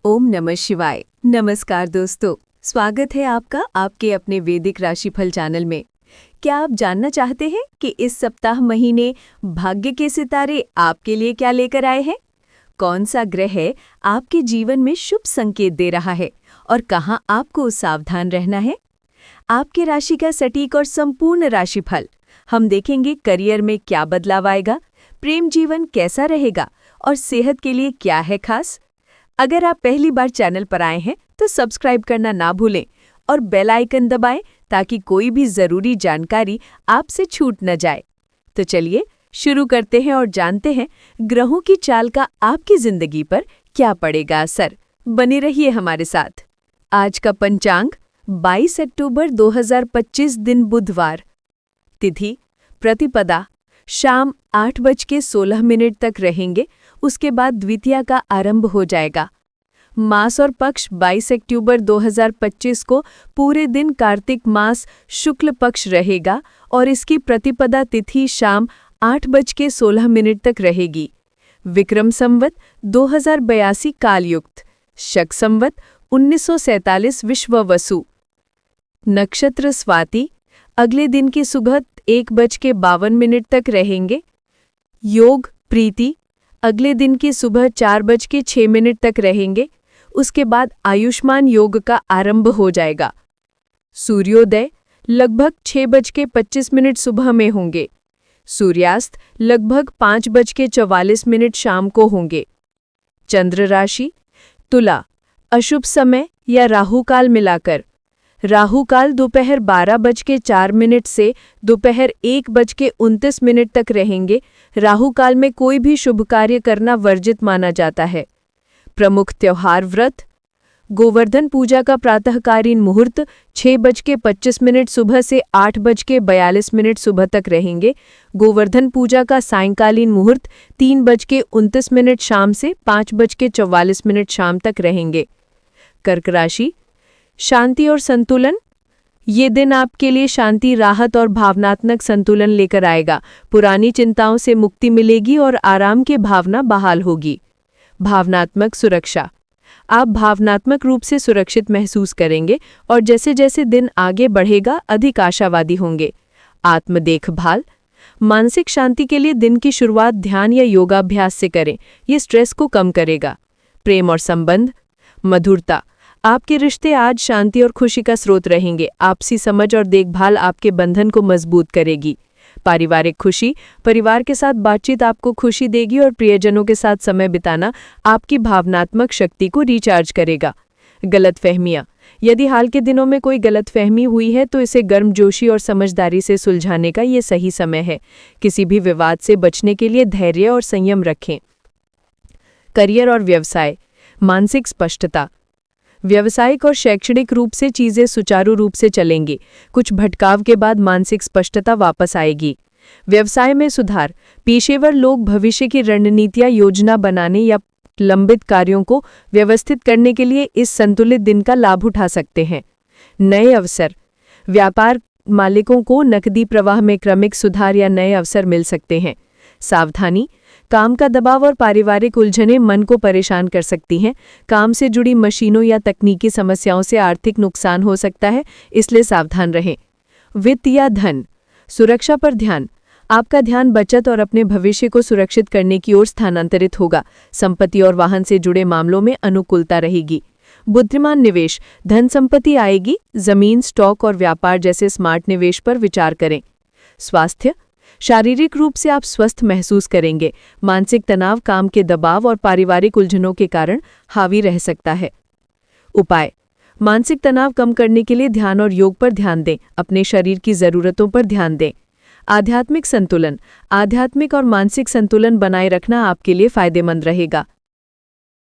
ओम नमः शिवाय। नमस्कार दोस्तों, स्वागत है आपका आपके अपने वैदिक राशिफल चैनल में। क्या आप जानना चाहते हैं कि इस सप्ताह महीने भाग्य के सितारे आपके लिए क्या लेकर आए हैं? कौन सा ग्रह आपके जीवन में शुभ संकेत दे रहा है और कहाँ आपको सावधान रहना है? आपके राशि का सटीक और संपूर्ण राशिफल हम देखेंगे। करियर में क्या बदलाव आएगा, प्रेम जीवन कैसा रहेगा और सेहत के लिए क्या है खास। अगर आप पहली बार चैनल पर आए हैं तो सब्सक्राइब करना ना भूलें और बेल आइकन दबाएं ताकि कोई भी जरूरी जानकारी आपसे छूट न जाए। तो चलिए शुरू करते हैं और जानते हैं ग्रहों की चाल का आपकी जिंदगी पर क्या पड़ेगा असर। बने रहिए हमारे साथ। आज का पंचांग 22 अक्टूबर 2025 दिन बुधवार। तिथि प्रतिपदा शाम 8:16 तक रहेंगे, उसके बाद द्वितीया का आरंभ हो जाएगा। मास और पक्ष 22 अक्टूबर 2025 को पूरे दिन कार्तिक मास शुक्ल पक्ष रहेगा और इसकी प्रतिपदा तिथि शाम 8:16 तक रहेगी। विक्रम संवत 2082 कालयुक्त, शक संवत 1947 विश्ववसु। नक्षत्र स्वाति अगले दिन की सुबह 1:52 तक रहेंगे। योग प्रीति अगले दिन की सुबह 4:06 तक रहेंगे, उसके बाद आयुष्मान योग का आरंभ हो जाएगा। सूर्योदय लगभग 6:25 सुबह में होंगे। सूर्यास्त लगभग 5:44 शाम को होंगे। चंद्र राशि तुला, अशुभ समय या राहुकाल मिलाकर राहुकाल दोपहर 12:04 से दोपहर 1:29 तक रहेंगे। राहुकाल में कोई भी शुभ कार्य करना वर्जित माना जाता है। प्रमुख त्योहार व्रत गोवर्धन पूजा का प्रातःकालीन मुहूर्त 6:25 सुबह से 8:42 सुबह तक रहेंगे। गोवर्धन पूजा का सायंकालीन मुहूर्त 3:29 शाम से 5:44 शाम तक रहेंगे। कर्क राशि शांति और संतुलन ये दिन आपके लिए शांति, राहत और भावनात्मक संतुलन लेकर आएगा। पुरानी चिंताओं से मुक्ति मिलेगी और आराम की भावना बहाल होगी। भावनात्मक सुरक्षा आप भावनात्मक रूप से सुरक्षित महसूस करेंगे और जैसे जैसे दिन आगे बढ़ेगा अधिक आशावादी होंगे। आत्म देखभाल मानसिक शांति के लिए दिन की शुरुआत ध्यान या योगाभ्यास से करें, ये स्ट्रेस को कम करेगा। प्रेम और संबंध मधुरता आपके रिश्ते आज शांति और खुशी का स्रोत रहेंगे। आपसी समझ और देखभाल आपके बंधन को मजबूत करेगी। पारिवारिक खुशी परिवार के साथ बातचीत आपको खुशी देगी और प्रियजनों के साथ समय बिताना आपकी भावनात्मक शक्ति को रिचार्ज करेगा। गलतफहमियां यदि हाल के दिनों में कोई गलतफहमी हुई है तो इसे गर्मजोशी और समझदारी से सुलझाने का ये सही समय है। किसी भी विवाद से बचने के लिए धैर्य और संयम रखें। करियर और व्यवसाय मानसिक स्पष्टता व्यावसायिक और शैक्षणिक रूप से चीजें सुचारू रूप से चलेंगी। कुछ भटकाव के बाद मानसिक स्पष्टता वापस आएगी। व्यवसाय में सुधार पेशेवर लोग भविष्य की रणनीतियां योजना बनाने या लंबित कार्यों को व्यवस्थित करने के लिए इस संतुलित दिन का लाभ उठा सकते हैं। नए अवसर व्यापार मालिकों को नकदी प्रवाह में क्रमिक सुधार या नए अवसर मिल सकते हैं। सावधानी काम का दबाव और पारिवारिक उलझनें मन को परेशान कर सकती हैं। काम से जुड़ी मशीनों या तकनीकी समस्याओं से आर्थिक नुकसान हो सकता है, इसलिए सावधान रहें। वित्त या धन सुरक्षा पर ध्यान आपका ध्यान बचत और अपने भविष्य को सुरक्षित करने की ओर स्थानांतरित होगा। संपत्ति और वाहन से जुड़े मामलों में अनुकूलता रहेगी। बुद्धिमान निवेश धन संपत्ति आएगी। जमीन, स्टॉक और व्यापार जैसे स्मार्ट निवेश पर विचार करें। स्वास्थ्य शारीरिक रूप से आप स्वस्थ महसूस करेंगे। मानसिक तनाव काम के दबाव और पारिवारिक उलझनों के कारण हावी रह सकता है। उपाय मानसिक तनाव कम करने के लिए ध्यान और योग पर ध्यान दें। अपने शरीर की जरूरतों पर ध्यान दें। आध्यात्मिक संतुलन आध्यात्मिक और मानसिक संतुलन बनाए रखना आपके लिए फायदेमंद रहेगा।